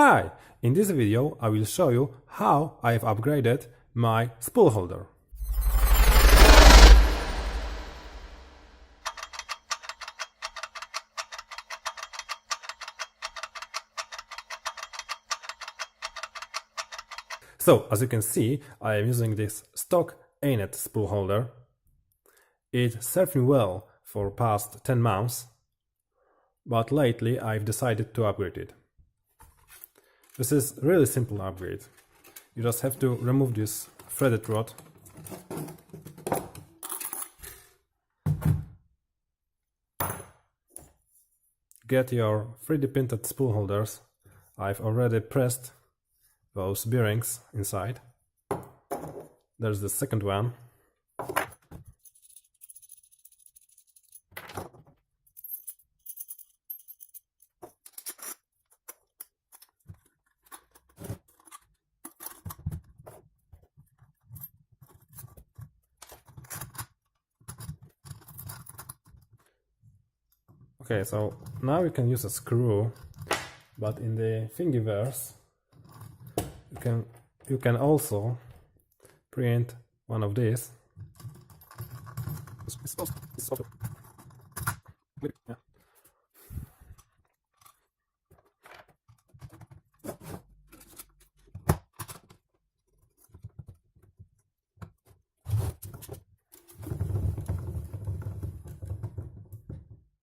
Hi! In this video I will show you how I have upgraded my spool holder. So, as you can see, I am using this stock A-net spool holder. It served me well for past 10 months, but lately I've decided to upgrade it. This is a really simple upgrade. You just have to remove this threaded rod, get your 3D printed spool holders. I've already pressed those bearings inside. There's the second one. Okay, so now you can use a screw, but in the Thingiverse you can also print one of these. Yeah.